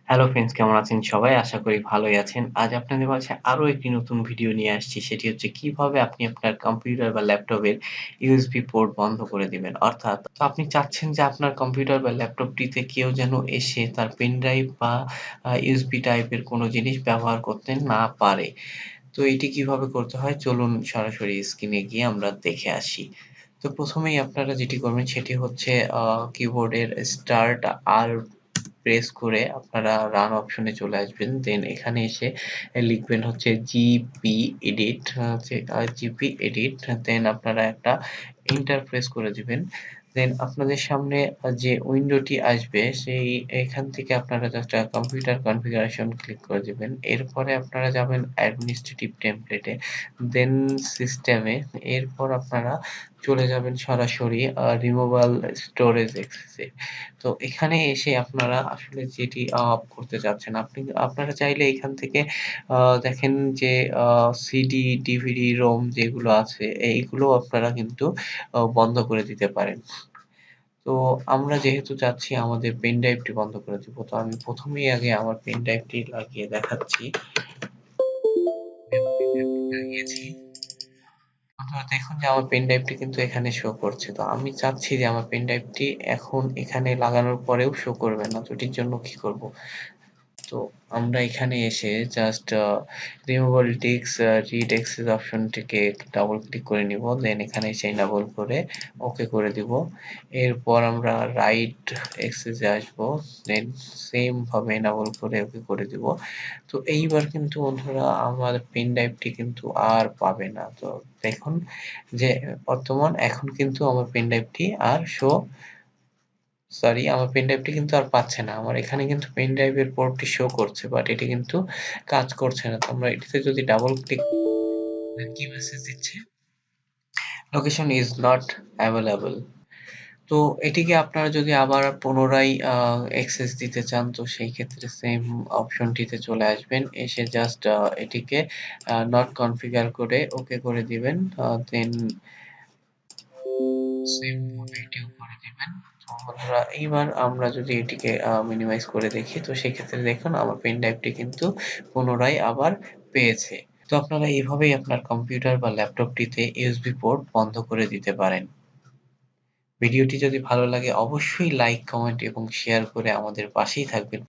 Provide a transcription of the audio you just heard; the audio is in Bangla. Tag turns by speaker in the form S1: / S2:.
S1: হ্যালো ফ্রেন্ডস, কেমন আছেন সবাই? আশা করি ভালোই আছেন। আজ আপনাদের মাঝে আরো একটি নতুন ভিডিও নিয়ে আসছি। সেটি হচ্ছে কিভাবে আপনি আপনার কম্পিউটার বা ল্যাপটপের ইউএসবি পোর্ট বন্ধ করে দিবেন। অর্থাৎ আপনি চাচ্ছেন যে আপনার কম্পিউটার বা ল্যাপটপটিতে কেউ যেন এসে তার পেনড্রাইভ বা ইউএসবি টাইপের কোনো জিনিস ব্যবহার করতে না পারে। তো এটি কিভাবে করতে হয় চলুন সরাসরি স্ক্রিনে গিয়ে আমরা দেখে আসি। তো ১ম এই আপনারা যেটি করবেন সেটি হচ্ছে কিবোর্ডের স্টার্ট আর প্রেস করে আপনারা রান অপশনে চলে আসবেন। দেন এখানে এসে লিখবেন হচ্ছে জিপি এডিট হচ্ছে জিপি এডিট। দেন আপনারা একটা এন্টার প্রেস করে দিবেন। দেন আপনাদের সামনে যে উইন্ডোটি আসবে সেই এখান থেকে আপনারা জাস্ট কম্পিউটার কনফিগারেশন ক্লিক করে দিবেন। এরপরে আপনারা যাবেন অ্যাডমিনিস্ট্রেটিভ টেমপ্লেটে, দেন সিস্টেমে। এরপর আপনারা চলে যাবেন সরাসরি রিমুভাল স্টোরেজ অ্যাক্সেস এ। তো এখানে এসে আপনারা আসলে যেটি করতে চাচ্ছেন, আপনারা চাইলে এখান থেকে দেখেন যে সিডি, ডিভিডি, রোম যেগুলো আছে এইগুলো আপনারা কিন্তু বন্ধ করে দিতে পারেন। তো আমরা যেহেতু চাচ্ছি আমাদের পেন ড্রাইভটি বন্ধ করে দিব। তো আমি ১ম এই আগে আমার পেন ড্রাইভটি লাগিয়ে দেখাচ্ছি। আমি পেন ড্রাইভটি লাগিয়েছি। আপনারা দেখুন যে আমার পেন ড্রাইভটি কিন্তু এখানে শো করছে। তো আমি চাচ্ছি যে আমার পেন ড্রাইভটি এখন এখানে লাগানোর পরেও শো করবে না। তো এটির জন্য কি করব? তো আমরা এখানে এসে just removal disk read access অপশনটিকে ডাবল ক্লিক করে নিব। দেন এখানে এসে এনেবল করে ওকে করে দিব। এরপর আমরা রাইট অ্যাক্সেসে আসবো। দেন সেম ভাবে এনেবল করে ওকে করে দিব। তো এইবার কিন্তু বন্ধুরা আমার পেন ড্রাইভটি কিন্তু আর পাবে না। তো দেখুন যে এখন কিন্তু আমার পেন ড্রাইভটি আর আমার পেন ড্রাইভটি কিন্তু আর পাচ্ছে না। আমার এখানে কিন্তু পেন ড্রাইভের পোর্টটি শো করছে, বাট এটি কিন্তু কাজ করছে না। তো আমরা এটিতে যদি ডাবল ক্লিক কি মেসেজ দিচ্ছে? Location is not available. তো এটিকে আপনারা যদি আবার পুনরায় অ্যাক্সেস দিতে চান, তো সেই ক্ষেত্রে সেম অপশনটিতে চলে আসবেন। এসে জাস্ট এটিকে নট কনফিগার করে ওকে করে দিবেন। দেন সেম ভাবে এটিও করে দিবেন। তো বন্ধুরা এইবার আমরা যদি এটিকে মিনিমাইজ করে দেখি, তো সেক্ষেত্রে দেখুন আমার পেন ড্রাইভটি কিন্তু পুনরায় আবার পেয়েছে। তো আপনারা এইভাবেই আপনার কম্পিউটার বা ল্যাপটপটিতে ইউএসবি পোর্ট বন্ধ করে দিতে পারেন। ভিডিওটি যদি ভালো লাগে অবশ্যই লাইক, কমেন্ট এবং শেয়ার করে আমাদের পাশেই থাকবেন।